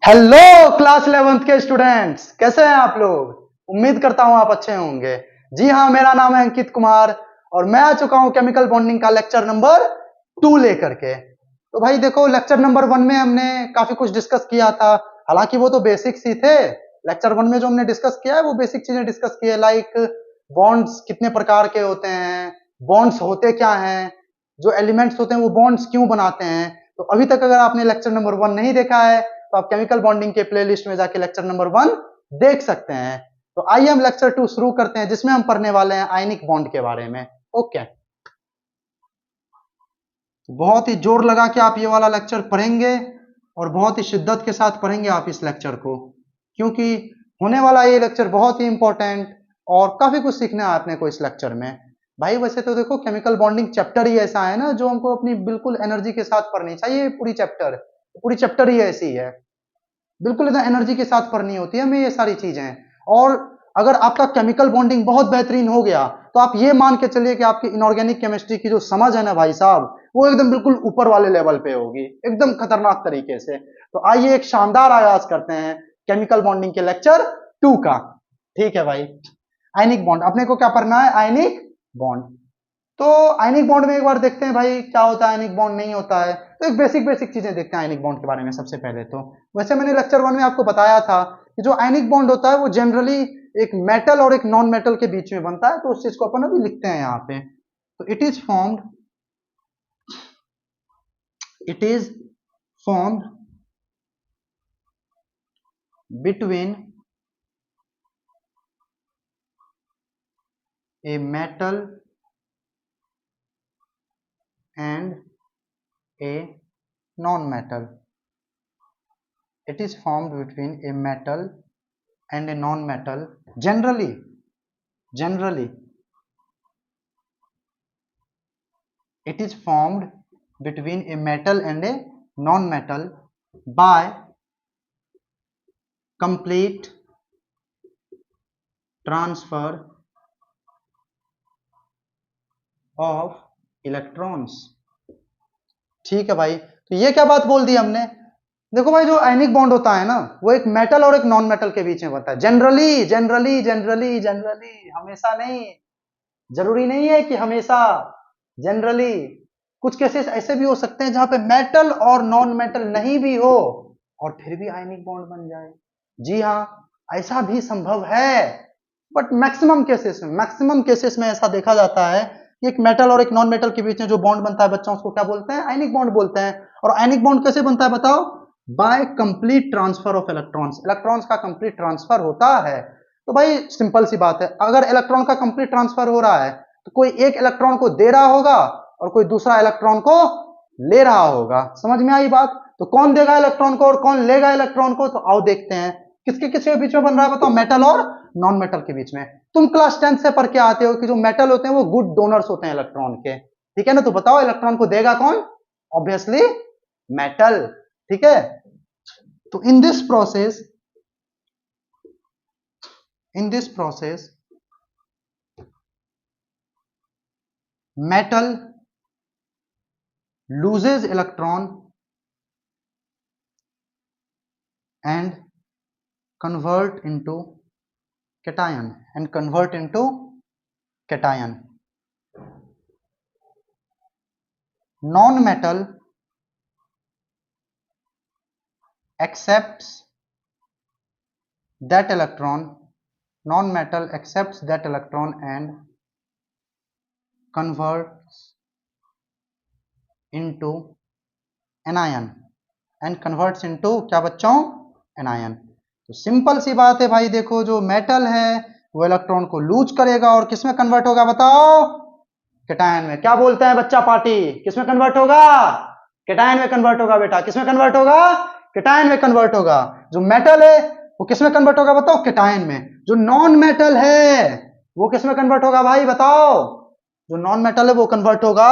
Hello class 11th के students, कैसे हैं आप लोग। उम्मीद करता हूं आप अच्छे होंगे। जी हाँ, मेरा नाम है अंकित कुमार और मैं आ चुका हूं केमिकल बॉन्डिंग का लेक्चर नंबर 2 लेकर के। तो भाई देखो, लेक्चर नंबर 1 में हमने काफी कुछ डिस्कस किया था। हालांकि वो तो बेसिक्स ही थे। लेक्चर 1 में जो हमने डिस्कस किया है वो बेसिक चीजें डिस्कस की है, लाइक बॉन्ड्स कितने प्रकार के होते हैं, बॉन्ड्स होते क्या हैं, जो एलिमेंट्स होते हैं वो बॉन्ड्स क्यों बनाते हैं। तो अभी तक अगर आपने लेक्चर नंबर 1 नहीं देखा है तो आप केमिकल बॉन्डिंग के प्लेलिस्ट में जाके लेक्चर नंबर 1 देख सकते हैं। तो आइए हम लेक्चर 2 शुरू करते हैं, जिसमें हम पढ़ने वाले हैं आयनिक बॉन्ड के बारे में। ओके, बहुत ही जोर लगा के आप ये वाला लेक्चर पढ़ेंगे और बहुत ही शिद्दत के साथ पढ़ेंगे आप इस लेक्चर को, क्योंकि होने वाला ये लेक्चर बहुत ही इंपॉर्टेंट और काफी कुछ सीखना है आपने को इस लेक्चर में। भाई वैसे तो देखो, केमिकल बॉन्डिंग चैप्टर ही ऐसा है ना जो हमको अपनी बिल्कुल एनर्जी के साथ पढ़नी चाहिए। पूरी चैप्टर ही ऐसी है, बिल्कुल इतना एनर्जी के साथ पढ़नी होती है हमें ये सारी चीजें। और अगर आपका केमिकल बॉन्डिंग बहुत बेहतरीन हो गया तो आप ये मान के चलिए कि आपकी इनऑर्गेनिक केमिस्ट्री की जो समझ है ना भाई साहब, वो एकदम बिल्कुल ऊपर वाले लेवल पे होगी, एकदम खतरनाक तरीके से। तो आइए एक शानदार आगाज करते हैं केमिकल बॉन्डिंग के लेक्चर 2 का। ठीक है भाई, आयनिक बॉन्ड अपने को क्या पढ़ना है, आयनिक बॉन्ड। तो आयनिक बॉन्ड में एक बार देखते हैं भाई क्या होता है, आयनिक बॉन्ड नहीं होता है। तो एक बेसिक चीजें देखते हैं आयनिक बॉन्ड के बारे में। सबसे पहले तो वैसे मैंने लेक्चर 1 में आपको बताया था कि जो आयनिक बॉन्ड होता है वो जनरली एक मेटल और एक नॉन मेटल के बीच में बनता है। तो उस चीज को अपन अभी लिखते हैं यहाँ पे। तो it is formed between a metal and a non metal. It is formed between a metal and a non-metal. Generally, it is formed between a metal and a non-metal by complete transfer of electrons. ठीक है भाई, तो ये क्या बात बोल दी हमने। देखो भाई, जो आयनिक बॉन्ड होता है ना वो एक मेटल और एक नॉन मेटल के बीच में बनता है। जनरली, हमेशा नहीं, जरूरी नहीं है कि हमेशा। जनरली कुछ केसेस ऐसे भी हो सकते हैं जहां पे मेटल और नॉन मेटल नहीं भी हो और फिर भी आयनिक बॉन्ड बन जाए। जी हाँ, ऐसा भी संभव है। बट मैक्सिमम केसेस में ऐसा देखा जाता है कि एक मेटल और एक नॉन मेटल के बीच में जो बॉन्ड बनता है बच्चों, उसको क्या बोलते हैं, आयनिक बॉन्ड बोलते हैं। और आयनिक बॉन्ड कैसे बनता है बताओ, by complete transfer of electrons. Electrons का कंप्लीट ट्रांसफर होता है। तो भाई सिंपल सी बात है, अगर इलेक्ट्रॉन का कंप्लीट ट्रांसफर हो रहा है तो कोई एक इलेक्ट्रॉन को दे रहा होगा और कोई दूसरा इलेक्ट्रॉन को ले रहा होगा। समझ में आई बात। तो कौन देगा इलेक्ट्रॉन को और कौन लेगा इलेक्ट्रॉन को, तो आओ देखते हैं किसके किसके बीच में बन रहा है बताओ, मेटल और नॉन मेटल के बीच में। तुम क्लास 10 से पढ़ के आते हो कि जो मेटल होते हैं वो गुड डोनर्स होते हैं इलेक्ट्रॉन के। ठीक है ना, तो बताओ इलेक्ट्रॉन को देगा कौन, ऑब्वियसली मेटल। ठीक है, तो in this process metal loses electron and convert into cation. Non-metal accepts that electron and converts into anion क्या बच्चों, एनायन। तो सिंपल सी बात है भाई, देखो जो मेटल है वो इलेक्ट्रॉन को लूज करेगा और किसमें कन्वर्ट होगा बताओ, कैटायन में। क्या बोलते हैं बच्चा पार्टी, किसमें कन्वर्ट होगा, कैटायन में कन्वर्ट होगा बेटा। किसमें कन्वर्ट होगा, कैटायन में कन्वर्ट होगा। जो मेटल है वो किसमें कन्वर्ट होगा बताओ, कैटायन में। जो नॉन मेटल है वो किसमें कन्वर्ट होगा भाई बताओ, जो नॉन मेटल है वो कन्वर्ट होगा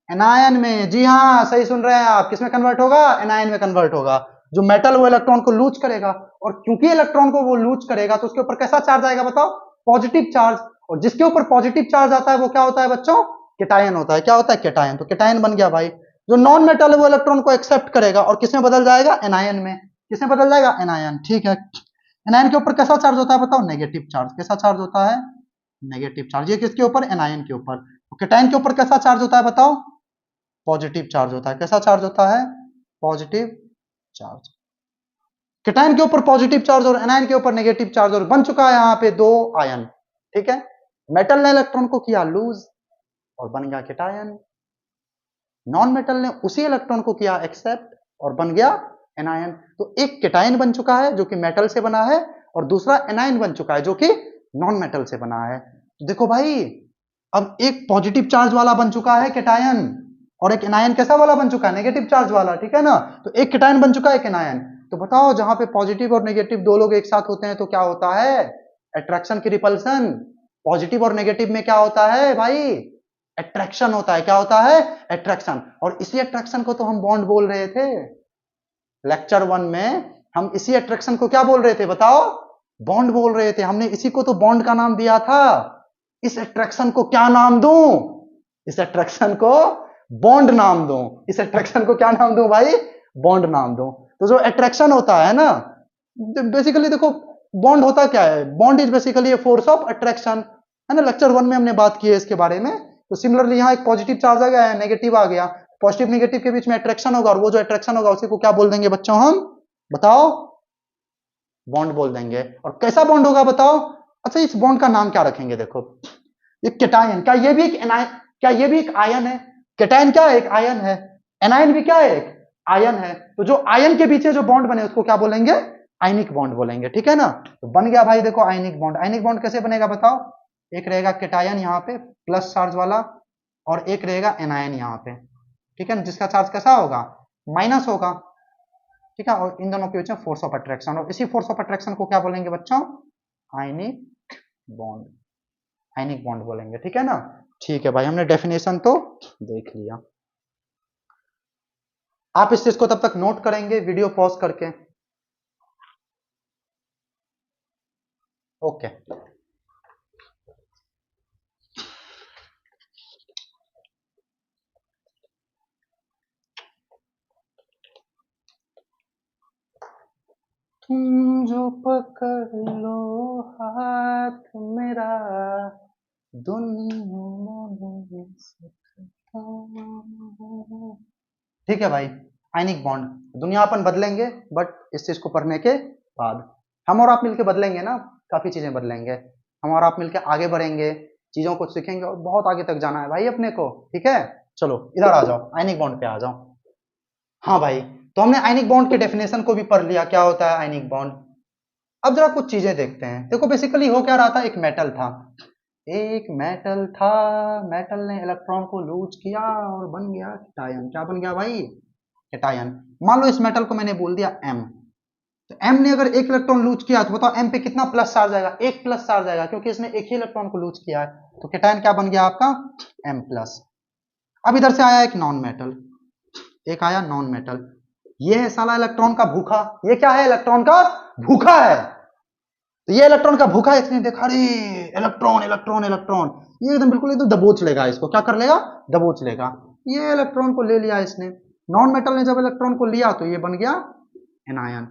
एनायन में। जी हाँ, सही सुन रहे हैं आप, किसमें कन्वर्ट होगा, एनायन में कन्वर्ट होगा। जो मेटल वो इलेक्ट्रॉन को लूज करेगा और क्योंकि इलेक्ट्रॉन को वो लूज करेगा तो उसके ऊपर कैसा चार्ज आएगा बताओ, पॉजिटिव चार्ज। और जिसके ऊपर पॉजिटिव चार्ज आता है वो क्या होता है बच्चों, कैटायन होता है। क्या होता है, कैटायन। तो कैटायन बन गया भाई। जो नॉन मेटल है वो इलेक्ट्रॉन को एक्सेप्ट करेगा और किसमें बदल जाएगा, एनायन में। किसमें बदल जाएगा, एनायन। ठीक है, एनायन के ऊपर कैसा चार्ज होता है बताओ, नेगेटिव चार्ज। कैसा चार्ज होता है, नेगेटिव चार्ज। ये किसके ऊपर, एनायन के ऊपर। कैटायन के ऊपर कैसा चार्ज होता है बताओ, पॉजिटिव चार्ज होता है। कैसा चार्ज होता है, पॉजिटिव चार्ज। कैटायन के ऊपर पॉजिटिव चार्ज और एनायन के ऊपर नेगेटिव चार्ज, और बन चुका है यहाँ पे दो आयन। ठीक है, मेटल ने इलेक्ट्रॉन को किया लूज और बन गया कैटायन, नॉन मेटल ने उसी इलेक्ट्रॉन को किया एक्सेप्ट और बन गया एनायन। तो एक कैटायन बन चुका है जो कि मेटल से बना है, और दूसरा एनायन बन चुका है जो कि नॉन मेटल से बना है। तो देखो भाई, अब एक पॉजिटिव चार्ज वाला बन चुका है कैटायन, और एक एनायन कैसा वाला बन चुका है, नेगेटिव चार्ज वाला। ठीक है ना, तो एक कैटायन बन चुका है, एक एनायन। तो बताओ, जहां पे पॉजिटिव और नेगेटिव दो लोग एक साथ होते हैं तो क्या होता है, अट्रैक्शन की रिपल्सन। पॉजिटिव और नेगेटिव में क्या होता है भाई, अट्रैक्शन होता है। क्या होता है, अट्रैक्शन। और इसी अट्रैक्शन को तो हम बॉन्ड बोल रहे थे लेक्चर 1 में। हम इसी अट्रैक्शन को क्या बोल रहे थे बताओ, बॉन्ड बोल रहे थे। हमने इसी को तो बॉन्ड का नाम दिया था। इस अट्रैक्शन को क्या नाम दूं, इस अट्रैक्शन को बॉन्ड नाम दूं। इस अट्रैक्शन को क्या नाम दूं भाई, बॉन्ड नाम दूं। तो जो अट्रैक्शन होता है ना, बेसिकली देखो बॉन्ड होता क्या है, bond is basically a force of attraction, है ना। लेक्चर 1 में हमने बात की है इसके बारे में। तो सिमिलरली यहाँ एक पॉजिटिव चार्ज आ गया है, नेगेटिव आ गया, पॉजिटिव नेगेटिव के बीच में अट्रैक्शन होगा, और वो जो अट्रैक्शन होगा उसी को क्या बोल देंगे बच्चों हम, बताओ, बॉन्ड बोल देंगे। और कैसा बॉन्ड होगा बताओ। अच्छा, इस बॉन्ड का नाम क्या रखेंगे, देखो ये कैटायन, क्या ये भी एक एनायन, क्या ये भी एक आयन है। कैटायन क्या है, एक आयन है। एनायन भी क्या है, एक आयन है। तो जो आयन के पीछे जो बॉन्ड बने उसको क्या बोलेंगे, आयनिक बॉन्ड बोलेंगे। ठीक है ना, तो बन गया भाई देखो आयनिक बॉन्ड। आयनिक बॉन्ड कैसे बनेगा बताओ, एक रहेगा कैटायन यहाँ पे प्लस चार्ज वाला, और एक रहेगा एनायन यहाँ पे। ठीक है ना, जिसका चार्ज कैसा होगा, माइनस होगा। ठीक है, और इन दोनों के बीच में फोर्स ऑफ अट्रैक्शन, और इसी फोर्स ऑफ अट्रैक्शन को क्या बोलेंगे बच्चों, आयनिक बॉन्ड, आयनिक बॉन्ड बोलेंगे। ठीक है ना, ठीक है भाई, हमने डेफिनेशन तो देख लिया। आप इस चीज को तब तक नोट करेंगे वीडियो पॉज करके। ओके, तुम जो पकड़ लो हाथ मेरा, दुनिया में सकता। ठीक है भाई, आयनिक बॉन्ड, दुनिया अपन बदलेंगे, बट इस चीज को पढ़ने के बाद हम और आप मिलके बदलेंगे ना, काफी चीजें बदलेंगे। हम और आप मिलके आगे बढ़ेंगे, चीजों को सीखेंगे, और बहुत आगे तक जाना है भाई अपने को। ठीक है, चलो इधर आ जाओ, आयनिक बॉन्ड पे आ जाओ। हाँ भाई, तो हमने आयनिक बॉन्ड के डेफिनेशन को भी पढ़ लिया, क्या होता है आयनिक बॉन्ड। अब जरा कुछ चीजें देखते हैं। देखो बेसिकली हो क्या रहा था, एक मेटल था, एक मेटल था, मेटल ने इलेक्ट्रॉन को लूज किया और बन गया कैटायन। क्या बन गया भाई, कैटायन। मान लो इस मेटल को मैंने बोल दिया M, तो M ने अगर एक इलेक्ट्रॉन लूज किया तो बताओ M पे कितना प्लस चार्ज आएगा, एक प्लस चार्ज आएगा, क्योंकि इसने एक ही इलेक्ट्रॉन को लूज किया है। तो कैटायन क्या बन गया आपका, M प्लस। अब इधर से आया एक नॉन मेटल, एक आया नॉन मेटल, ये है साला इलेक्ट्रॉन का भूखा। ये क्या है, इलेक्ट्रॉन का भूखा है। तो ये इलेक्ट्रॉन का भूखा है, इसने देखा अरे इलेक्ट्रॉन इलेक्ट्रॉन इलेक्ट्रॉन, ये एकदम बिल्कुल एकदम दबोच लेगा इसको। क्या कर लेगा, दबोच लेगा। ये इलेक्ट्रॉन को ले लिया इसने, नॉन मेटल ने जब इलेक्ट्रॉन को लिया तो ये बन गया एनायन।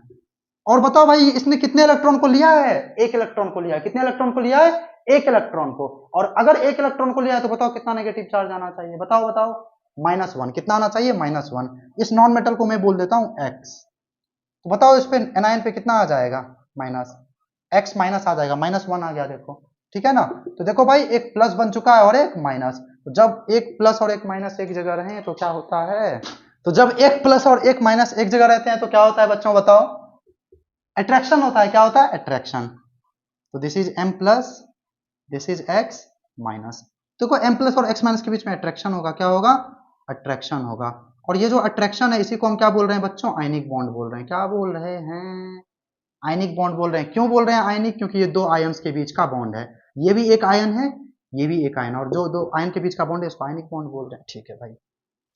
और बताओ भाई, इसने कितने इलेक्ट्रॉन को लिया है, एक इलेक्ट्रॉन को लिया है। कितने इलेक्ट्रॉन को लिया है, एक इलेक्ट्रॉन को। और अगर एक इलेक्ट्रॉन को लिया है तो बताओ कितना नेगेटिव चार्ज आना चाहिए, बताओ बताओ, -1। कितना आना चाहिए, -1। इस नॉन मेटल को मैं बोल देता हूं X, तो बताओ इस पे एनायन पे कितना आ जाएगा, X माइनस आ जाएगा, -1 आ गया देखो। ठीक है ना, तो देखो भाई एक प्लस बन चुका है और एक माइनस। तो जब एक प्लस और एक माइनस एक जगह रहे तो क्या होता है, तो जब एक प्लस और एक माइनस एक जगह रहते हैं तो क्या होता है बच्चों, बताओ, अट्रैक्शन होता है। क्या होता है, अट्रैक्शन। तो this is M plus, this is X minus. देखो M प्लस और X माइनस के बीच में अट्रैक्शन होगा, क्या होगा, अट्रैक्शन होगा। और ये जो अट्रैक्शन है इसी को हम क्या बोल रहे हैं बच्चों, आयनिक बॉन्ड बोल रहे हैं। क्या बोल रहे हैं, आयनिक बॉन्ड बोल रहे हैं। क्यों बोल रहे हैं आयनिक, क्योंकि ये दो आयन्स के बीच का बॉन्ड है। ये भी एक आयन है, ये भी एक आयन, और जो दो आयन के बीच का बॉन्ड है इसको आयनिक बॉन्ड बोल रहे हैं। ठीक है भाई,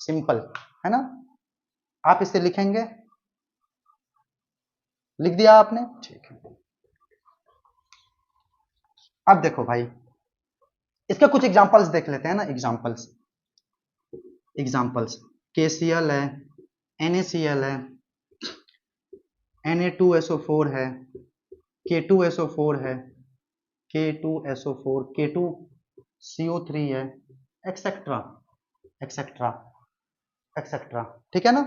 सिंपल है ना। आप इसे लिखेंगे, लिख दिया आपने, ठीक है। अब देखो भाई, इसके कुछ एग्जांपल्स देख लेते हैं ना, एग्जांपल्स, एग्जांपल्स KCl है, NaCl है, Na2SO4 है, K2SO4 है, K2SO4, K2CO3 है, एक्सेट्रा एक्सेट्रा एक्सेट्रा। ठीक है ना।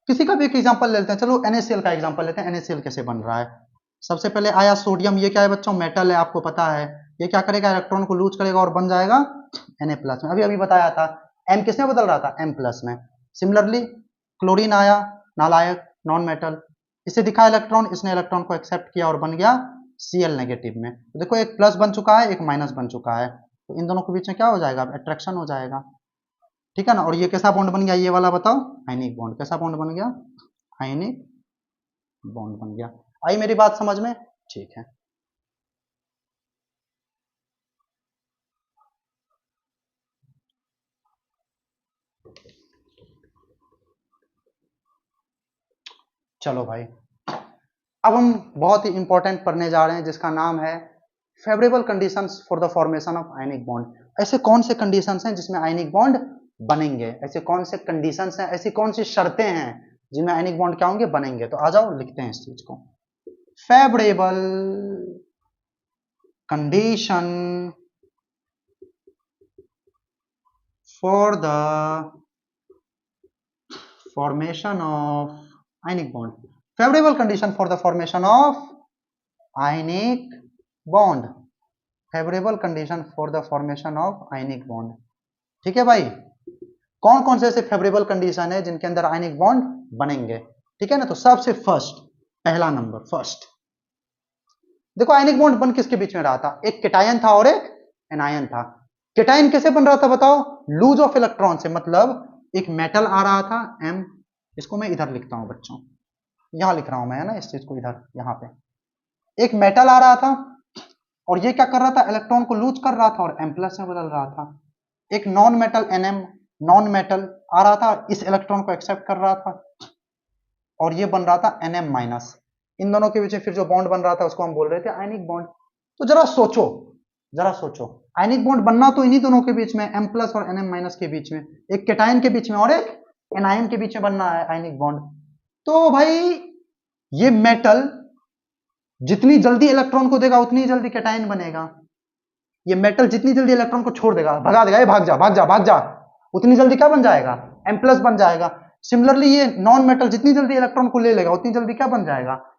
किसी का भी एक एग्जांपल लेते हैं, चलो NaCl का एग्जांपल लेते हैं। NaCl कैसे बन रहा है? सबसे पहले आया सोडियम, ये क्या है बच्चों? मेटल है, आपको पता है। ये क्या करेगा? इलेक्ट्रॉन को लूज करेगा और बन जाएगा Na+ में। अभी अभी बताया था। M किसमें बदल रहा था? M+ में। सिमिलरली क्लोरीन आया, नालायक, नॉन मेटल, इसे दिखा इलेक्ट्रॉन, इसने इलेक्ट्रॉन को एक्सेप्ट किया और बन गया Cl नेगेटिव में। तो देखो एक प्लस बन चुका है, एक माइनस बन चुका है, तो इन दोनों के बीच में क्या हो जाएगा? अट्रैक्शन हो जाएगा। ठीक है ना। और ये कैसा बॉन्ड बन गया? ये वाला बताओ, आयनिक बॉन्ड। कैसा बॉन्ड बन गया? आयनिक बॉन्ड बन गया। आई मेरी बात समझ में? ठीक है। चलो भाई, अब हम बहुत ही इंपॉर्टेंट पढ़ने जा रहे हैं जिसका नाम है favourable conditions for the formation of ionic bond. ऐसे कौन से कंडीशंस हैं जिसमें आयनिक बॉन्ड बनेंगे? ऐसे कौन से कंडीशंस हैं, ऐसी कौन सी शर्तें हैं जिनमें आयनिक बॉन्ड क्या होंगे? बनेंगे। तो आ जाओ लिखते हैं इस चीज को। Favourable condition for the formation of ionic bond. Favorable condition for the formation of ionic bond. Favorable condition for the formation of ionic bond. ठीक है भाई। कौन कौन से ऐसे फेवरेबल कंडीशन है जिनके अंदर आयनिक बॉन्ड बनेंगे? ठीक है ना। तो सबसे फर्स्ट, पहला नंबर, फर्स्ट देखो आयनिक बॉन्ड बन किसके बीच में रहा था? एक केटायन था और एक एनायन था। केटायन कैसे बन रहा था बताओ? लूज ऑफ इलेक्ट्रॉन से, मतलब एक मेटल आ रहा था M, इसको मैं इधर लिखता हूं बच्चों, यहां लिख रहा हूं मैं, है ना, इस चीज को इधर, यहां पे एक मेटल आ रहा था और ये क्या कर रहा था? इलेक्ट्रॉन को लूज कर रहा था और M+ में बदल रहा था। एक non metal NM, non metal आ रहा था, इस इलेक्ट्रॉन को एक्सेप्ट कर रहा था और ये बन रहा था NM-। इन दोनों के बीच में फिर जो बॉन्ड बन रहा था उसको हम बोल रहे थे आयनिक बॉन्ड। तो जरा सोचो, जरा सोचो, आयनिक बॉन्ड बनना तो इन्हीं दोनों के बीच में, M+ और NM- के बीच में, एक केटायन के बीच में और एक एनायन के बीच में बनना है आयनिक बॉन्ड। तो भाई ये मेटल जितनी जल्दी इलेक्ट्रॉन को देगा उतनी जल्दी केटायन बनेगा। ये मेटल जितनी जल्दी इलेक्ट्रॉन को छोड़ देगा, भगा देगा, ये भाग जा भाग जा भाग जा, उतनी जल्दी क्या बन जाएगा? M+ बन जाएगा। सिमिलरली ये नॉन मेटल जितनी जल्दी इलेक्ट्रॉन को ले लेगा उतनी जल्दी क्या बन जाएगा?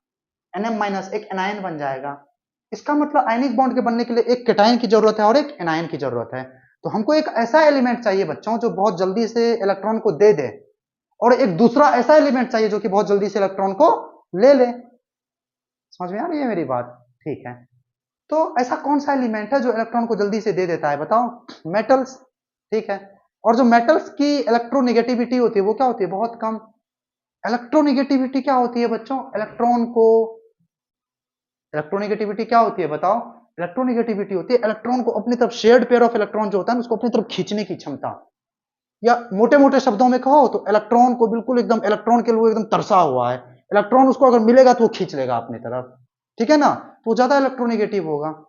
NM-, एक एनायन बन जाएगा। इसका मतलब आयनिक बॉन्ड के बनने के लिए एक केटायन की जरूरत है और एक एनायन की जरूरत है। तो हमको एक ऐसा एलिमेंट चाहिए बच्चों जो बहुत जल्दी से इलेक्ट्रॉन को दे दे, और एक दूसरा ऐसा एलिमेंट चाहिए जो कि बहुत जल्दी से इलेक्ट्रॉन को ले ले। समझ में आ रही है मेरी बात? ठीक है। तो ऐसा कौन सा एलिमेंट है जो इलेक्ट्रॉन को जल्दी से दे देता है बताओ? मेटल्स। ठीक है। और जो मेटल्स की इलेक्ट्रोनेगेटिविटी होती है वो क्या होती है? बहुत कम। इलेक्ट्रोनेगेटिविटी क्या होती है बच्चों? इलेक्ट्रोनेगेटिविटी क्या होती है बताओ? इलेक्ट्रोनेगेटिविटी होती है इलेक्ट्रॉन को अपनी तरफ, शेयर्ड पेयर ऑफ इलेक्ट्रॉन जो होता है उसको अपनी तरफ खींचने की क्षमता। या मोटे मोटे शब्दों में कहो तो इलेक्ट्रॉन को बिल्कुल एकदम, इलेक्ट्रॉन के लिए एकदम तरसा हुआ है, इलेक्ट्रॉन उसको अगर मिलेगा तो वो खींच लेगा अपनी तरफ। ठीक है ना। तो ज्यादा इलेक्ट्रोनेगेटिव होगा।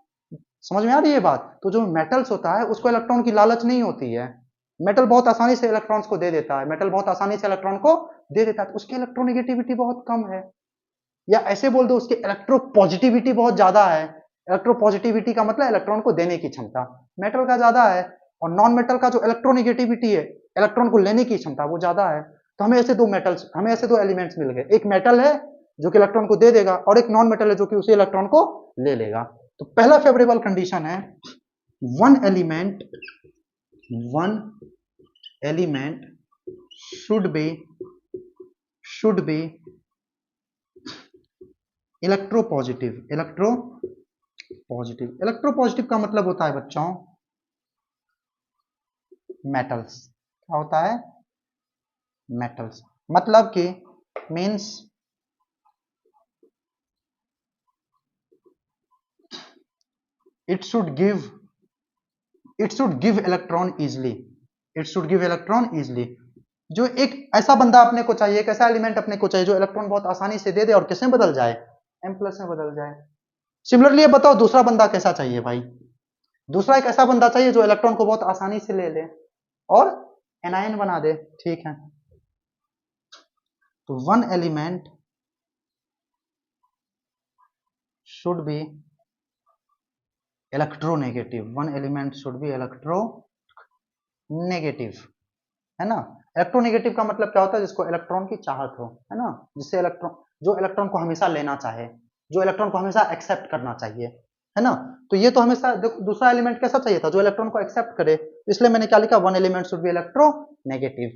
समझ में आ रही है बात? तो जो मेटल्स होता है उसको इलेक्ट्रॉन की लालच नहीं होती है। मेटल बहुत आसानी से इलेक्ट्रॉन्स को दे देता है, मेटल बहुत आसानी से इलेक्ट्रॉन को दे देता है, तो उसकी इलेक्ट्रोनेगेटिविटी बहुत कम है। या ऐसे बोल दो उसकी इलेक्ट्रोपॉजिटिविटी बहुत ज्यादा है। इलेक्ट्रोपॉजिटिविटी का मतलब इलेक्ट्रॉन को देने की क्षमता मेटल का ज्यादा है, और नॉन मेटल का जो इलेक्ट्रोनेगेटिविटी है, इलेक्ट्रॉन को लेने की क्षमता, वो ज्यादा है। तो हमें ऐसे दो एलिमेंट्स मिल गए, एक मेटल है जो कि इलेक्ट्रॉन को दे देगा और एक नॉन मेटल है जो कि उसी इलेक्ट्रॉन को ले लेगा। तो पहला फेवरेबल कंडीशन है one element should be electropositive का मतलब होता है बच्चों मेटल्स। क्या होता है? मेटल्स। मतलब कि means it should give electron easily. जो एक ऐसा बंदा अपने को चाहिए, एक ऐसा एलिमेंट अपने को चाहिए जो इलेक्ट्रॉन बहुत आसानी से दे दे और किसमें बदल जाए? M+ में बदल जाए। सिमिलरली बताओ दूसरा बंदा कैसा चाहिए भाई? दूसरा एक ऐसा बंदा चाहिए जो इलेक्ट्रॉन को बहुत आसानी से ले ले और एनायन बना दे। ठीक है। तो one element should be electronegative, one element should be electronegative, है ना। इलेक्ट्रोनेगेटिव का मतलब क्या होता है, जिसको इलेक्ट्रॉन की चाहत हो, है ना, जिससे इलेक्ट्रॉन, जो इलेक्ट्रॉन को हमेशा लेना चाहे, जो इलेक्ट्रॉन को हमेशा एक्सेप्ट करना चाहिए, है ना। तो ये तो हमेशा दूसरा एलिमेंट कैसा चाहिए था, जो इलेक्ट्रॉन को एक्सेप्ट करे, इसलिए मैंने क्या लिखा, one element should be electronegative,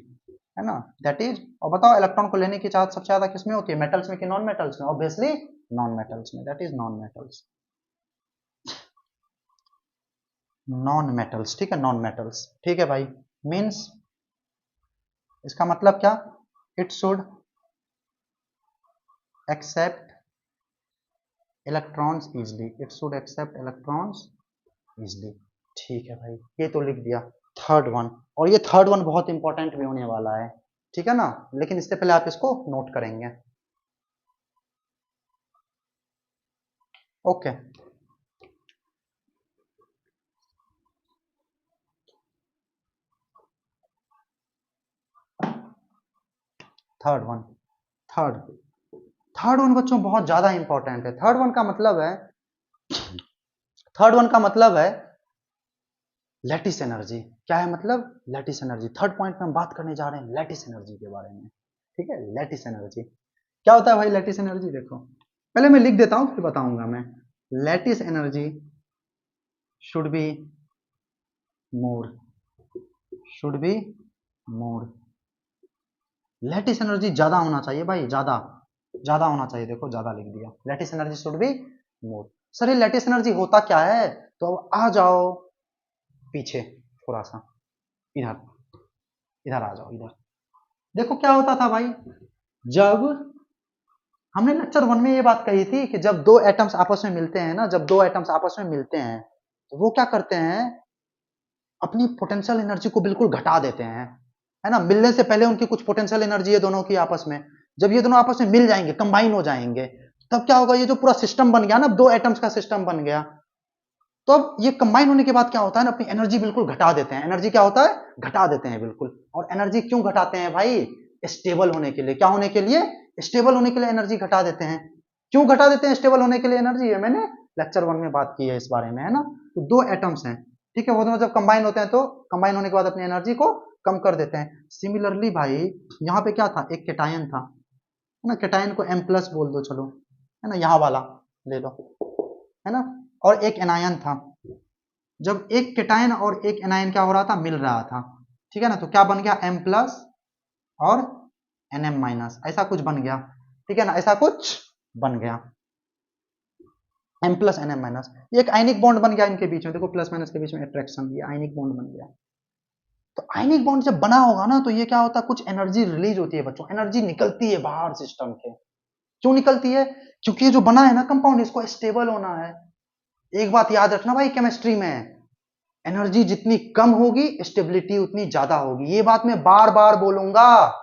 है ना, दैट इज। और बताओ इलेक्ट्रॉन को लेने की चाहत सबसे ज्यादा किसमें होती है, मेटल्स में कि नॉन मेटल्स में, ऑब्वियसली नॉन मेटल्स में, that is non metals, non metals, ठीक है, नॉन मेटल्स, ठीक है भाई। मीन्स इसका मतलब क्या, it should accept electrons easily, it should accept electrons easily, ठीक है भाई, ये तो लिख दिया। थर्ड वन, और ये थर्ड वन बहुत इंपॉर्टेंट भी होने वाला है, ठीक है ना, लेकिन इससे पहले आप इसको नोट करेंगे, okay. Third one, third third one बच्चों बहुत ज्यादा इंपॉर्टेंट है। थर्ड वन का मतलब है, थर्ड वन का मतलब है लैटिस एनर्जी। क्या है मतलब, लैटिस एनर्जी। थर्ड पॉइंट में हम बात करने जा रहे हैं लैटिस एनर्जी के बारे में, ठीक है। लैटिस एनर्जी क्या होता है भाई, लैटिस एनर्जी देखो, पहले मैं लिख देता हूं फिर बताऊंगा मैं। Lattice energy should be more, should be more, lattice energy ज्यादा होना चाहिए भाई, ज्यादा, ज्यादा होना चाहिए, देखो ज्यादा लिख दिया, lattice energy should be more. Sir ये लैटिस एनर्जी होता क्या है, तो आ जाओ पीछे थोड़ा सा, इधर, इधर आ जाओ, इधर देखो क्या होता था भाई, जब हमने लेक्चर वन में ये बात कही थी कि जब दो एटम्स आपस में मिलते हैं ना, जब दो एटम्स आपस में मिलते हैं तो वो क्या करते हैं, अपनी पोटेंशियल एनर्जी को बिल्कुल घटा देते हैं, है ना। मिलने से पहले उनकी कुछ पोटेंशियल एनर्जी है दोनों की आपस में, जब ये दोनों आपस में मिल जाएंगे, कंबाइन हो जाएंगे, तब क्या होगा, ये जो पूरा सिस्टम बन गया ना, दो एटम्स का सिस्टम बन गया, तो अब ये कंबाइन होने के बाद क्या होता है ना, अपनी एनर्जी बिल्कुल घटा देते हैं। एनर्जी क्या होता है, घटा देते हैं बिल्कुल। और एनर्जी क्यों घटाते हैं भाई, स्टेबल होने के लिए। क्या होने के लिए, स्टेबल होने के लिए एनर्जी घटा देते हैं। क्यों घटा देते हैं स्टेबल होने के लिए एनर्जी, है मैंने लेक्चर वन में बात की है इस बारे में, है ना। तो दो एटम्स हैं, ठीक है, वो दोनों जब कंबाइन होते हैं तो कंबाइन होने के बाद अपनी एनर्जी को कम कर देते हैं। सिमिलरली भाई यहाँ पे क्या था, एक केटायन था, है ना, केटायन को M प्लस बोल दो चलो, है ना, यहाँ वाला ले लो, है ना। और एक एनायन था, जब एक केटायन और एक एनायन क्या हो रहा था, मिल रहा था, ठीक है ना, तो क्या बन गया, M प्लस और NM माइनस, ऐसा कुछ बन गया, ठीक है ना, ऐसा कुछ बन गया, M प्लस NM माइनस, ये एक आयनिक बॉन्ड बन गया इनके बीच में, देखो प्लस माइनस के बीच में अट्रैक्शन, ये आयनिक बॉन्ड बन गया। तो आयनिक बॉन्ड जब बना होगा ना, तो ये क्या होता है, कुछ एनर्जी रिलीज होती है बच्चों, एनर्जी निकलती है बाहर सिस्टम के। क्यों निकलती है, क्योंकि ये जो बना है ना कंपाउंड, इसको स्टेबल होना है। एक बात याद रखना भाई, केमिस्ट्री में एनर्जी जितनी कम होगी स्टेबिलिटी उतनी ज्यादा होगी। ये बात मैं बार बार बोलूंगा,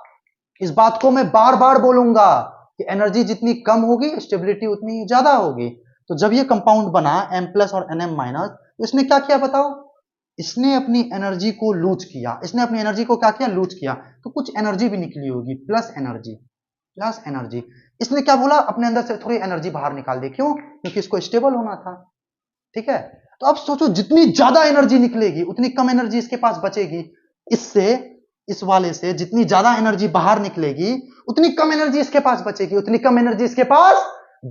इस बात को मैं बार बार बोलूंगा कि एनर्जी जितनी कम होगी स्टेबिलिटी उतनी ज्यादा होगी। तो जब ये कंपाउंड बना M प्लस और NM माइनस, तो इसने क्या किया बताओ, इसने अपनी एनर्जी को लूज किया, इसने अपनी एनर्जी को क्या किया, लूज किया। तो कुछ एनर्जी भी निकली होगी, प्लस एनर्जी, प्लस एनर्जी। इसने क्या बोला, अपने अंदर से थोड़ी एनर्जी बाहर निकाल दी, क्यों, क्योंकि इसको स्टेबल होना था, ठीक है। तो अब सोचो जितनी ज्यादा एनर्जी निकलेगी उतनी कम एनर्जी इसके पास बचेगी। इससे, इस वाले से जितनी ज्यादा एनर्जी बाहर निकलेगी उतनी कम एनर्जी इसके पास बचेगी, उतनी कम एनर्जी इसके पास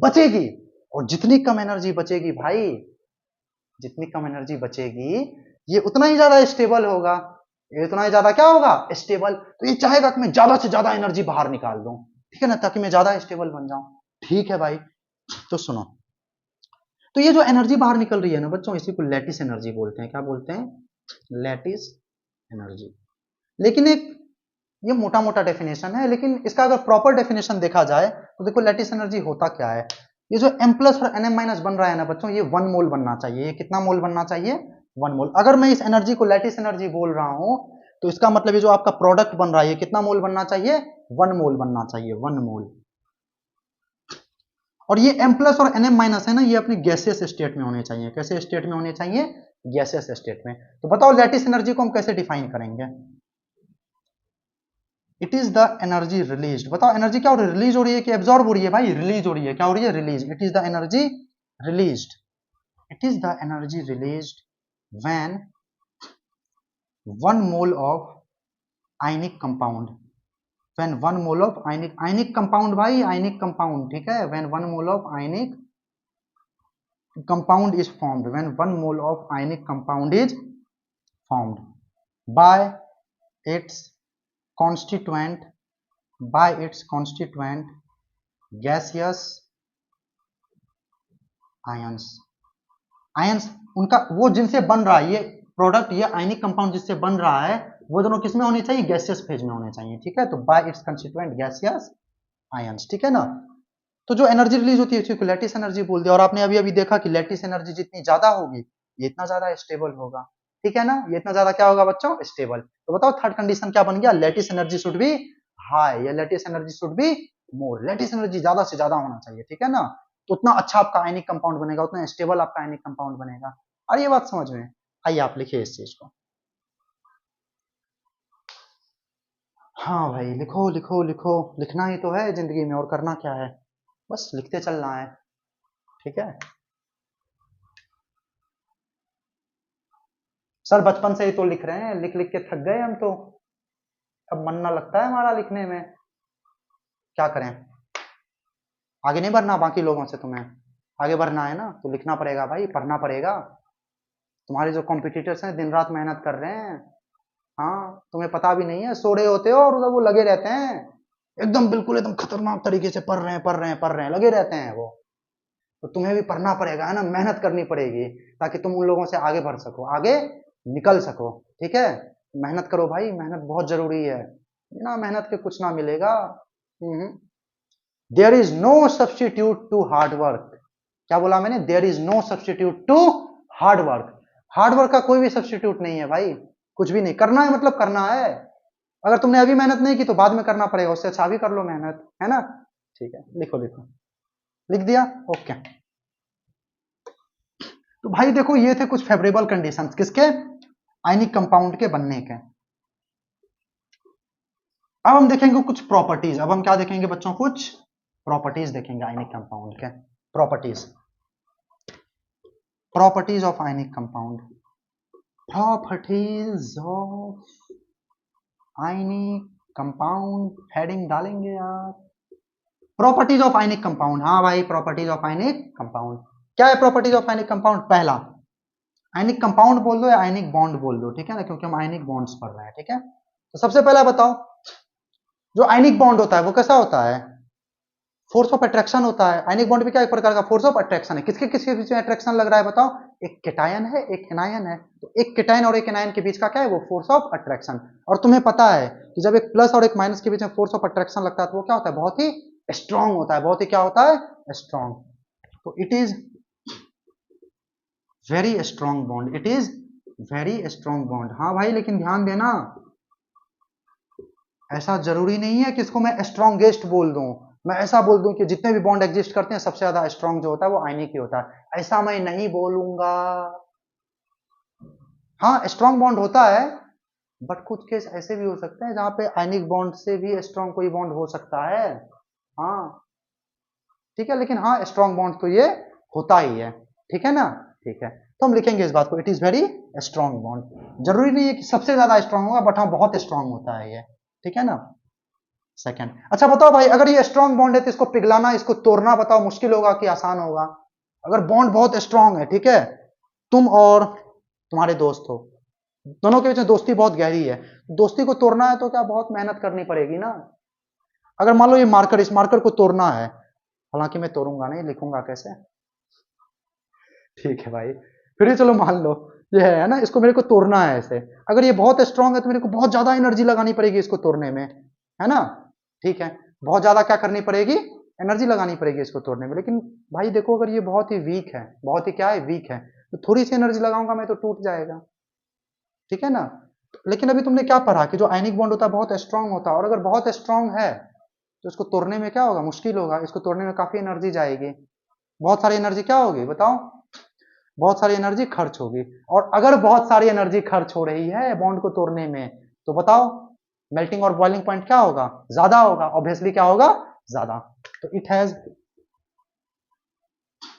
बचेगी। और जितनी कम एनर्जी बचेगी भाई, जितनी कम एनर्जी बचेगी ये उतना ही ज्यादा स्टेबल होगा, ये उतना ही ज्यादा क्या होगा, स्टेबल। तो ये चाहेगा कि मैं ज्यादा से ज्यादा एनर्जी बाहर निकाल दूं, ठीक है ना, ताकि मैं ज्यादा स्टेबल बन जाऊं, ठीक है भाई। तो सुनो, तो ये जो एनर्जी बाहर निकल रही है ना बच्चों, इसी को लैटिस एनर्जी बोलते हैं। क्या बोलते हैं, लैटिस एनर्जी। लेकिन एक ये मोटा मोटा डेफिनेशन है, लेकिन इसका अगर प्रॉपर डेफिनेशन देखा जाए तो देखो लैटिस एनर्जी होता क्या है। ये जो M प्लस और NM माइनस बन रहा है ना बच्चों, ये 1 मोल बनना चाहिए। ये कितना मोल बनना चाहिए, 1 मोल। अगर मैं इस एनर्जी को लैटिस एनर्जी बोल रहा हूं तो इसका मतलब ये जो आपका प्रोडक्ट बन रहा है, ये कितना मोल बनना चाहिए, 1 मोल बनना चाहिए, 1 मोल। और ये M प्लस और NM माइनस है ना, ये अपनी गैसियस स्टेट में होने चाहिए। कैसे स्टेट में होने चाहिए, गैसियस स्टेट में। तो बताओ लैटिस एनर्जी को हम कैसे डिफाइन करेंगे, it is the energy release. बताओ एनर्जी क्या हो रही है, रिलीज हो रही है कि एब्जॉर्ब हो रही है भाई, रिलीज हो रही है। क्या हो रही है, release. It is the energy released. It is the energy released when 1 mole of ionic compound, when 1 mole of ionic compound भाई, ionic compound, ठीक है, when 1 mole of ionic compound is formed, when 1 mole of ionic compound is formed by its constituent, gaseous ions. Ions उनका वो जिनसे बन रहा है ये प्रोडक्ट, ये आयनिक कंपाउंड जिससे बन रहा है, वो दोनों किस में होने चाहिए? गैसियस फेज में होने चाहिए, ठीक है। तो bye it's constituent gaseous ions, ठीक है ना। तो जो एनर्जी रिलीज होती है उसको लैटिस एनर्जी बोल दिया। और आपने अभी अभी देखा कि लैटिस एनर्जी जितनी ज्यादा होगी ये इतना ज्यादा स्टेबल होगा, ठीक है ना। ये इतना ज्यादा क्या होगा बच्चों? स्टेबल। तो बताओ थर्ड कंडीशन क्या बन गया? Lattice energy should be high या lattice energy should be more. Lattice energy ज्यादा से ज्यादा होना चाहिए, ठीक है ना। तो उतना अच्छा आपका आयनिक कंपाउंड बनेगा, उतना स्टेबल आपका आयनिक कंपाउंड बनेगा। और ये बात समझ में? आइए आप लिखिए इस चीज को। हाँ भाई लिखो लिखो लिखो, लिखना ही तो है जिंदगी में, और करना क्या है, बस लिखते चलना है, ठीक है। सर बचपन से ही तो लिख रहे हैं, लिख लिख के थक गए हम तो, अब मन ना लगता है हमारा लिखने में, क्या करें। आगे नहीं बढ़ना बाकी लोगों से, तुम्हें आगे बढ़ना है ना, तो लिखना पड़ेगा भाई, पढ़ना पड़ेगा। तुम्हारे जो कॉम्पिटिटर्स हैं दिन रात मेहनत कर रहे हैं, हाँ तुम्हें पता भी नहीं है, सो रहे होते हो और उधर वो लगे रहते हैं, एकदम बिल्कुल एकदम खतरनाक तरीके से पढ़ रहे हैं पढ़ रहे हैं पढ़ रहे हैं, लगे रहते हैं वो। तो तुम्हें भी पढ़ना पड़ेगा, है ना, मेहनत करनी पड़ेगी, ताकि तुम उन लोगों से आगे बढ़ सको, आगे निकल सको, ठीक है। मेहनत करो भाई, मेहनत बहुत जरूरी है, बिना मेहनत के कुछ ना मिलेगा। There is no substitute to hard work. क्या बोला मैंने? There is no substitute to hard work. Hard work का कोई भी सब्सटीट्यूट नहीं है भाई, कुछ भी नहीं करना है, मतलब करना है। अगर तुमने अभी मेहनत नहीं की तो बाद में करना पड़ेगा, उससे अच्छा भी कर लो मेहनत, है ना। ठीक है, लिखो लिखो, लिख दिया, ओके। तो भाई देखो ये थे कुछ फेवरेबल कंडीशंस किसके? आयनिक कंपाउंड के बनने के। अब हम देखेंगे कुछ प्रॉपर्टीज। अब हम क्या देखेंगे बच्चों? कुछ प्रॉपर्टीज देखेंगे आयनिक कंपाउंड के। Properties, properties of ionic compound, properties of ionic compound, heading डालेंगे यार, प्रॉपर्टीज ऑफ आयनिक कंपाउंड। हाँ भाई, प्रॉपर्टीज ऑफ आयनिक कंपाउंड। क्या है प्रॉपर्टीज ऑफ आयनिक कंपाउंड? पहला, आयनिक कंपाउंड बोल दो या आयनिक बॉन्ड बोल दो, ठीक है ना, क्योंकि हम आयनिक बॉन्ड्स पढ़ रहे हैं, ठीक है। तो सबसे पहला बताओ, जो आयनिक बॉन्ड होता है वो कैसा होता है? फोर्स ऑफ अट्रैक्शन होता है। आयनिक बॉन्ड भी क्या एक प्रकार का फोर्स ऑफ अट्रैक्शन है। किसके किसके बीच में अट्रैक्शन लग रहा है बताओ? एक केटायन है, एक एनायन है, तो एक केटायन और एक एनायन के बीच का क्या है? वो फोर्स ऑफ अट्रैक्शन। और तुम्हें पता है कि जब एक प्लस और एक माइनस के बीच में फोर्स ऑफ अट्रैक्शन लगता है तो वो क्या होता है? बहुत ही स्ट्रांग होता है, बहुत ही क्या होता है? स्ट्रांग। तो it is very strong bond, it is very strong bond. हाँ भाई, लेकिन ध्यान देना, ऐसा जरूरी नहीं है कि इसको मैं स्ट्रॉन्गेस्ट बोल दूं, मैं ऐसा बोल दूं कि जितने भी बॉन्ड एग्जिस्ट करते हैं सबसे ज्यादा स्ट्रांग जो होता है वो आयनिक ही होता है, ऐसा मैं नहीं बोलूंगा। हाँ स्ट्रांग बॉन्ड होता है, बट कुछ केस ऐसे भी हो सकते हैं जहां पे आयनिक बॉन्ड से भी स्ट्रांग कोई बॉन्ड हो सकता है। हाँ ठीक है, लेकिन हाँ स्ट्रांग बॉन्ड तो ये होता ही है, ठीक है ना। ठीक है, तो हम लिखेंगे इस बात को, it is very strong bond. जरूरी नहीं है कि सबसे ज्यादा स्ट्रांग होगा, बट हाँ बहुत स्ट्रांग होता है ये, ठीक है ना। सेकंड, अच्छा बताओ भाई, अगर ये स्ट्रांग बॉन्ड है तो इसको पिघलाना, इसको तोड़ना बताओ मुश्किल होगा कि आसान होगा? अगर बॉन्ड बहुत स्ट्रांग है, ठीक है, तुम और तुम्हारे दोस्त हो, दोनों के बीच में दोस्ती बहुत गहरी है, दोस्ती को तोड़ना है तो क्या बहुत मेहनत करनी पड़ेगी ना। अगर मान लो ये मार्कर, इस मार्कर को तोड़ना है, हालांकि मैं तोड़ूंगा नहीं, लिखूंगा कैसे, ठीक है भाई, फिर भी चलो मान लो ये है ना, इसको मेरे को तोड़ना है ऐसे। अगर ये बहुत स्ट्रांग है तो मेरे को बहुत ज्यादा एनर्जी लगानी पड़ेगी इसको तोड़ने में, है ना। ठीक है, बहुत ज्यादा क्या करनी पड़ेगी? एनर्जी लगानी पड़ेगी इसको तोड़ने में। लेकिन भाई देखो, अगर ये बहुत ही वीक है, बहुत ही क्या है? वीक है, तो थोड़ी सी एनर्जी लगाऊंगा मैं तो टूट जाएगा, ठीक है ना। लेकिन अभी तुमने क्या पढ़ा कि जो आयनिक बॉन्ड होता है बहुत स्ट्रांग होता है, और अगर बहुत स्ट्रांग है तो इसको तोड़ने में क्या होगा? मुश्किल होगा, इसको तोड़ने में काफी एनर्जी जाएगी, बहुत सारी एनर्जी क्या होगी बताओ? बहुत सारी एनर्जी खर्च होगी। और अगर बहुत सारी एनर्जी खर्च हो रही है बॉन्ड को तोड़ने में, तो बताओ मेल्टिंग और बॉइलिंग पॉइंट क्या होगा? ज्यादा होगा, ऑब्वियसली क्या होगा? ज्यादा। तो इट हैज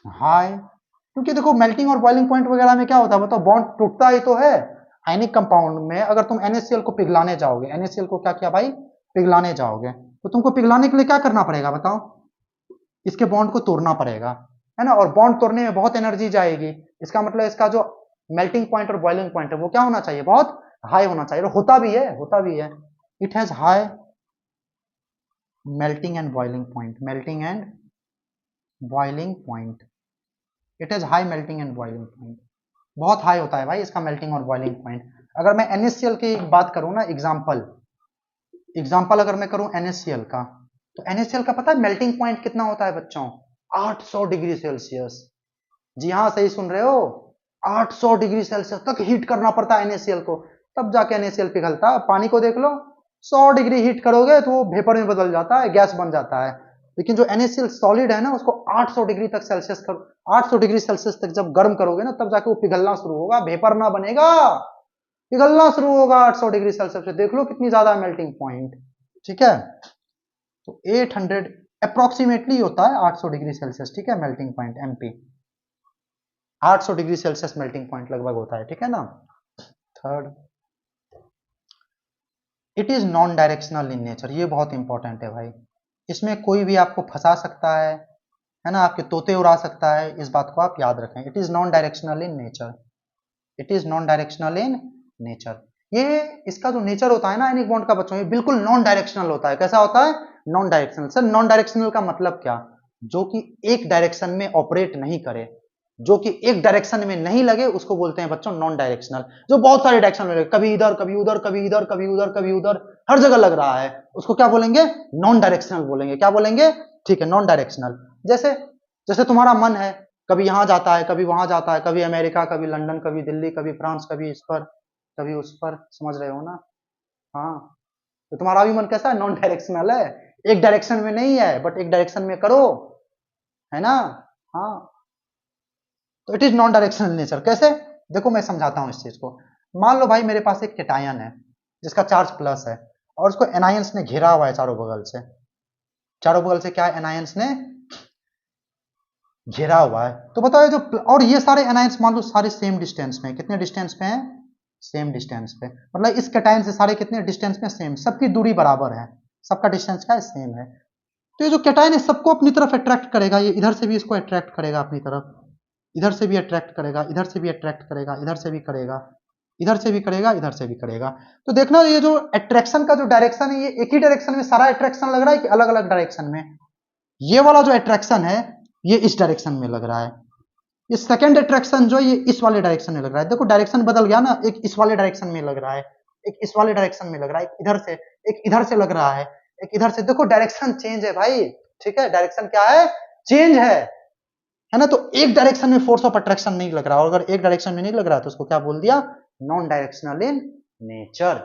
हाई, क्योंकि देखो मेल्टिंग और बॉइलिंग पॉइंट वगैरह में क्या होता है बताओ, बॉन्ड टूटता ही तो है। आयनिक कंपाउंड में अगर तुम NaCl को पिघलाने जाओगे, NaCl को क्या किया भाई, पिघलाने जाओगे, तो तुमको पिघलाने के लिए क्या करना पड़ेगा बताओ, इसके बॉन्ड को तोड़ना पड़ेगा, है ना, और बॉन्ड तोड़ने में बहुत एनर्जी जाएगी। इसका मतलब इसका जो मेल्टिंग पॉइंट और बॉइलिंग पॉइंट है वो क्या होना चाहिए, बहुत हाई होना चाहिए, और होता भी है, होता भी है। It has high melting and boiling point, melting and boiling point, it is high melting and boiling point, बहुत हाई होता है भाई इसका मेल्टिंग और बॉइलिंग पॉइंट। अगर मैं NaCl की बात करूं ना, एग्जांपल एग्जाम्पल अगर मैं करूं NaCl का, तो NaCl का पता है मेल्टिंग पॉइंट कितना होता है बच्चों, 800 डिग्री सेल्सियस। जी हाँ, सही सुन रहे हो, 800 डिग्री सेल्सियस तक हीट करना पड़ता है NaCl को, तब जाके NaCl पिघलता है। पानी को देख लो, 100 डिग्री हीट करोगे तो वो वेपर में बदल जाता है, गैस बन जाता है। लेकिन जो NaCl सॉलिड है ना, उसको 800 डिग्री तक सेल्सियस कर 800 डिग्री सेल्सियस तक जब गर्म करोगे ना, तब जाके वो पिघलना शुरू होगा, वेपर ना बनेगा, पिघलना शुरू होगा 800 डिग्री सेल्सियस से। देख लो कितनी ज्यादा मेल्टिंग पॉइंट, ठीक है। तो 800 अप्रोक्सीमेटली होता है 800 डिग्री सेल्सियस, ठीक है, melting point MP 800 degree Celsius melting point लगभग होता है, ठीक है ना। Third, it is non directional in nature, ये बहुत इंपॉर्टेंट है भाई, इसमें कोई भी आपको फंसा सकता है ना, आपके तोते उड़ा सकता है, इस बात को आप याद रखें। It is non directional in nature, it is non directional in nature. ये इसका जो नेचर होता है ना आयनिक बॉन्ड का बच्चों, ये बिल्कुल नॉन डायरेक्शनल होता है। कैसा होता है, non directional. Sir non directional का मतलब क्या, जो कि एक डायरेक्शन में ऑपरेट नहीं करे, जो कि एक डायरेक्शन में नहीं लगे, उसको बोलते हैं बच्चों नॉन डायरेक्शनल। जो बहुत सारे डायरेक्शन में लगे, कभी इधर कभी उधर कभी इधर कभी उधर कभी उधर, हर जगह लग रहा है, उसको क्या बोलेंगे, नॉन डायरेक्शनल बोलेंगे। क्या बोलेंगे, ठीक है, नॉन डायरेक्शनल। जैसे जैसे तुम्हारा मन है, कभी यहां जाता है कभी वहां जाता है, कभी अमेरिका कभी लंदन कभी दिल्ली कभी फ्रांस, कभी इस पर कभी उस पर, समझ रहे हो ना। हाँ, तो तुम्हारा भी मन कैसा है, नॉन डायरेक्शनल है, एक डायरेक्शन में नहीं है, बट एक डायरेक्शन में करो, है ना। हाँ, तो it is non directional nature. कैसे, देखो मैं समझाता हूं इस चीज को। मान लो भाई मेरे पास एक कैटायन है जिसका चार्ज प्लस है, और उसको एनायंस ने घेरा हुआ है चारों बगल से, चारों बगल से क्या है, एनायंस ने घेरा हुआ है। तो बताओ जो, और ये सारे एनायंस मान लो सारे सेम डिस्टेंस में, कितने डिस्टेंस पे हैं, सेम डिस्टेंस पे, मतलब इस कैटायन से सारे कितने डिस्टेंस में, सेम, सबकी दूरी बराबर है, सबका डिस्टेंस क्या है, सेम है। तो ये जो कैटायन है सबको अपनी तरफ अट्रैक्ट करेगा, ये इधर से भी इसको अट्रैक्ट करेगा अपनी तरफ, इधर से भी अट्रैक्ट करेगा, इधर से भी अट्रैक्ट करेगा, इधर से भी करेगा, इधर से भी करेगा, इधर से भी करेगा। तो देखना ये जो अट्रैक्शन का जो डायरेक्शन है, ये एक ही डायरेक्शन में सारा अट्रैक्शन लग रहा है कि अलग अलग डायरेक्शन में। ये वाला जो अट्रैक्शन है ये इस डायरेक्शन में लग रहा है, ये सेकंड अट्रैक्शन जो ये इस वाले डायरेक्शन में लग रहा है। देखो डायरेक्शन बदल गया ना, एक इस वाले डायरेक्शन में लग रहा है, एक इस वाले डायरेक्शन में लग रहा है, एक इधर से लग रहा है, एक इधर से। देखो डायरेक्शन चेंज है भाई, ठीक है, डायरेक्शन क्या है, चेंज है ना। तो एक डायरेक्शन में फोर्स ऑफ अट्रैक्शन नहीं लग रहा, और अगर एक डायरेक्शन में नहीं लग रहा तो उसको क्या बोल दिया, नॉन डायरेक्शनल इन नेचर,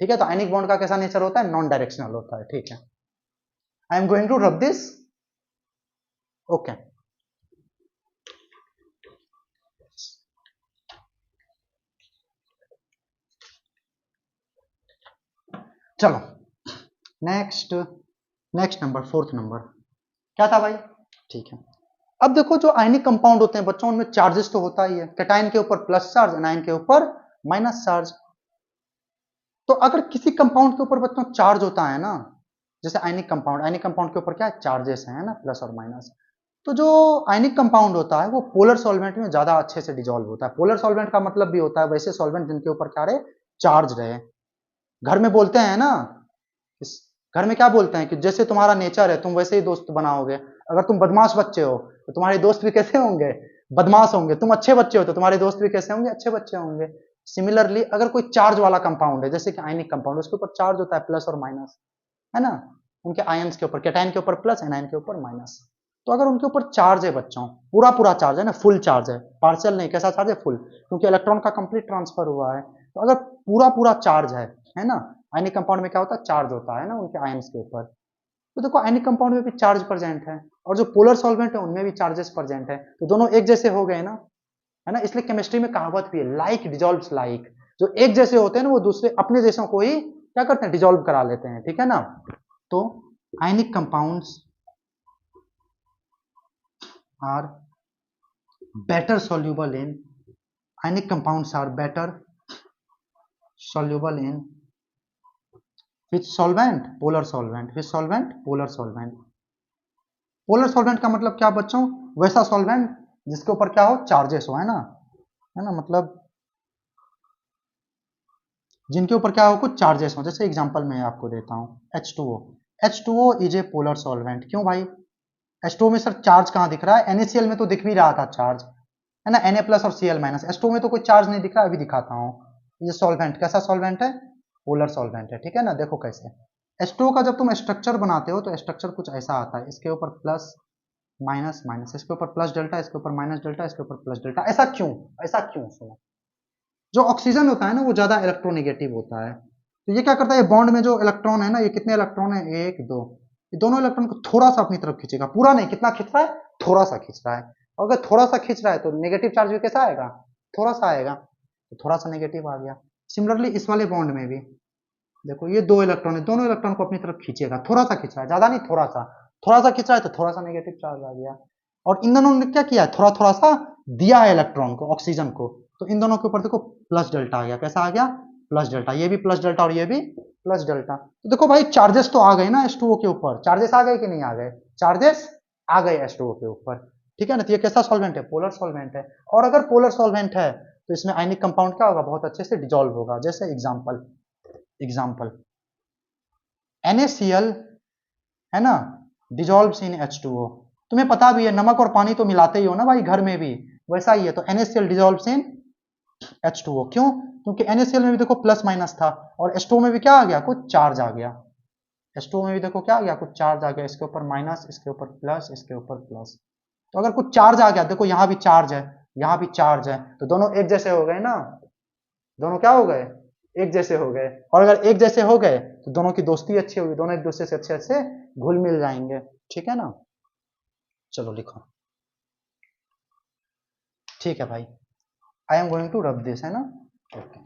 ठीक है। तो आयनिक बॉन्ड का कैसा नेचर होता है, नॉन डायरेक्शनल होता है, ठीक है। I am going to rub this, okay. चलो next, next number, fourth number क्या था भाई, ठीक है। अब देखो जो आयनिक कंपाउंड होते हैं बच्चों, उनमें चार्जेस तो होता ही है, कैटायन के ऊपर प्लस चार्ज, एनायन के ऊपर माइनस चार्ज। तो अगर किसी कंपाउंड के ऊपर बच्चों चार्ज होता है ना, जैसे आयनिक कंपाउंड के ऊपर क्या है, चार्जेस है ना, प्लस और माइनस। तो जो आयनिक कंपाउंड होता है वो पोलर सॉल्वेंट में ज्यादा अच्छे से डिजोल्व होता है। पोलर सॉल्वेंट का मतलब भी होता है वैसे सॉल्वेंट जिनके ऊपर क्या रहे, चार्ज रहे। घर में बोलते हैं ना, इस घर में क्या बोलते हैं कि जैसे तुम्हारा नेचर है तुम वैसे ही दोस्त बनाओगे। अगर तुम बदमाश बच्चे हो तो तुम्हारे दोस्त भी कैसे होंगे, बदमाश होंगे। तुम अच्छे बच्चे हो तो तुम्हारे दोस्त भी कैसे होंगे, अच्छे बच्चे होंगे। सिमिलरली अगर कोई चार्ज वाला कंपाउंड है, जैसे कि आयनिक कंपाउंड, उसके ऊपर चार्ज होता है प्लस और माइनस, है ना, उनके आयंस के ऊपर, कैटायन के ऊपर प्लस, एनायन के ऊपर माइनस। तो अगर उनके ऊपर चार्ज है बच्चों, पूरा पूरा चार्ज है ना, फुल चार्ज है, पार्शियल नहीं, कैसा चार्ज है, फुल, क्योंकि इलेक्ट्रॉन का कंप्लीट ट्रांसफर हुआ है। तो अगर पूरा पूरा चार्ज है ना, आयनिक कंपाउंड में क्या होता है, चार्ज होता है ना उनके आयंस के ऊपर। तो देखो आयनिक कंपाउंड में भी चार्ज प्रेजेंट है, और जो पोलर सॉल्वेंट है उनमें भी चार्जेस प्रेजेंट है, तो दोनों एक जैसे हो गए ना, है ना। इसलिए केमिस्ट्री में कहावत भी है, लाइक डिजॉल्व्स लाइक। जो एक जैसे होते हैं ना वो दूसरे अपने जैसों को ही क्या करते हैं, डिजॉल्व करा लेते हैं, ठीक है ना। तो ionic compounds are better soluble in ionic compounds are better soluble in which solvent? Polar solvent. Which solvent? Polar solvent. Polar solvent का मतलब क्या बच्चों? वैसा सॉल्वेंट जिसके ऊपर क्या हो? चार्जेस हो, है ना, मतलब जिनके ऊपर क्या हो? कुछ चार्जेस हो। जैसे एग्जांपल मैं आपको देता हूं, H2O। H2O is a polar solvent. क्यों भाई? H2O में सर चार्ज कहां दिख रहा है? NaCl में तो दिख भी रहा था चार्ज, है ना, Na+ और Cl-। H2O में तो कोई चार्ज नहीं दिख रहा, अभी दिखाता हूं। ये सॉल्वेंट कैसा सॉल्वेंट है? पोलर सॉल्वेंट है, ठीक है ना। देखो कैसे H2O का जब तुम स्ट्रक्चर बनाते हो तो स्ट्रक्चर कुछ ऐसा आता है, इसके ऊपर प्लस माइनस माइनस, इसके ऊपर प्लस डेल्टा, इसके ऊपर माइनस डेल्टा, इसके ऊपर प्लस डेल्टा। ऐसा क्यों? ऐसा क्यों? सुनो, जो ऑक्सीजन होता है ना वो ज्यादा इलेक्ट्रोनेगेटिव होता है, तो ये क्या करता है, ये बॉन्ड में जो इलेक्ट्रॉन है ना, ये कितने इलेक्ट्रॉन है? एक दो, ये दोनों इलेक्ट्रॉन को थोड़ा सा अपनी तरफ खींचेगा, पूरा नहीं। कितना खींच रहा है? थोड़ा सा खींच रहा है। और अगर थोड़ा सा खींच रहा है तो नेगेटिव चार्ज भी कैसा आएगा? थोड़ा सा आएगा, तो थोड़ा सा नेगेटिव आ गया। सिमिलरली इस वाले बॉन्ड में भी देखो, ये दो इलेक्ट्रॉन है, दोनों इलेक्ट्रॉन को अपनी तरफ खींचेगा, थोड़ा सा खींच रहा है, ज्यादा नहीं, थोड़ा सा खींच रहा है, तो थोड़ा सा नेगेटिव चार्ज आ गया। और इन दोनों ने क्या किया है? थोड़ा थोड़ा सा दिया है इलेक्ट्रॉन को, ऑक्सीजन को, तो इन दोनों के ऊपर देखो प्लस डेल्टा आ गया। कैसा आ गया? Plus delta. ये भी प्लस डेल्टा और ये भी प्लस डेल्टा। तो देखो भाई, चार्जेस तो आ गए ना H2O के ऊपर। चार्जेस आ गए कि नहीं आ गए? चार्जेस आ गए H2O के ऊपर, ठीक है ना। तो ये कैसा सॉल्वेंट है? पोलर सॉल्वेंट है। और अगर पोलर सॉल्वेंट है तो इसमें आयनिक कंपाउंड क्या होगा? बहुत अच्छे से डिजोल्व होगा। जैसे एग्जाम्पल NaCl, है ना, डिजोल्व्स इन H2O। तुम्हें पता भी है, नमक और पानी तो मिलाते ही हो ना भाई घर में भी, वैसा ही है। तो NaCl डिजोल्व्स इन H2O। क्यों? क्योंकि NaCl में भी देखो प्लस माइनस था, और H2O में भी क्या आ गया? कुछ चार्ज आ गया। H2O में भी देखो क्या आ गया? कुछ चार्ज आ गया। इसके ऊपर माइनस, इसके ऊपर प्लस, इसके ऊपर प्लस। तो अगर कुछ चार्ज आ गया, देखो यहाँ भी चार्ज है, यहाँ भी चार्ज है, तो दोनों एक जैसे हो गए ना। दोनों क्या हो गए? एक जैसे हो गए। और अगर एक जैसे हो गए तो दोनों की दोस्ती अच्छी होगी, दोनों एक दूसरे से अच्छे अच्छे घुल मिल जाएंगे, ठीक है ना। चलो लिखो, ठीक है भाई। I am going to rub this, है ना। ओके,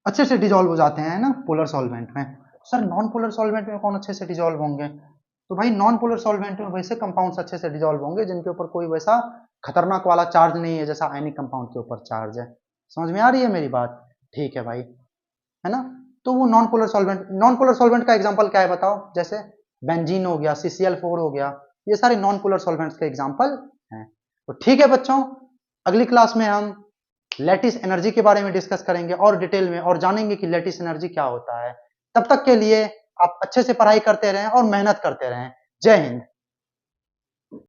अच्छे से डिजोल्व हो जाते हैं ना पोलर सॉल्वेंट में। सर नॉन पोलर सॉल्वेंट में कौन अच्छे से डिजोल्व होंगे? तो भाई नॉन पोलर सॉल्वेंट में वैसे कंपाउंड्स अच्छे से डिजोल्व होंगे जिनके ऊपर कोई वैसा खतरनाक वाला चार्ज नहीं है, जैसा आयनिक कंपाउंड के ऊपर चार्ज है। समझ में आ रही है मेरी बात? ठीक है भाई, है ना। तो वो नॉन पोलर सॉल्वेंट का एग्जांपल क्या है बताओ? जैसे बेंजीन हो गया, CCl4 हो गया, ये सारे नॉन पोलर सॉल्वेंट्स के एग्जांपल हैं। तो ठीक है बच्चों, अगली क्लास में हम लैटिस एनर्जी के बारे में डिस्कस करेंगे और डिटेल में, और जानेंगे कि लैटिस एनर्जी क्या होता है। तब तक के लिए आप अच्छे से पढ़ाई करते रहें और मेहनत करते रहें। जय हिंद।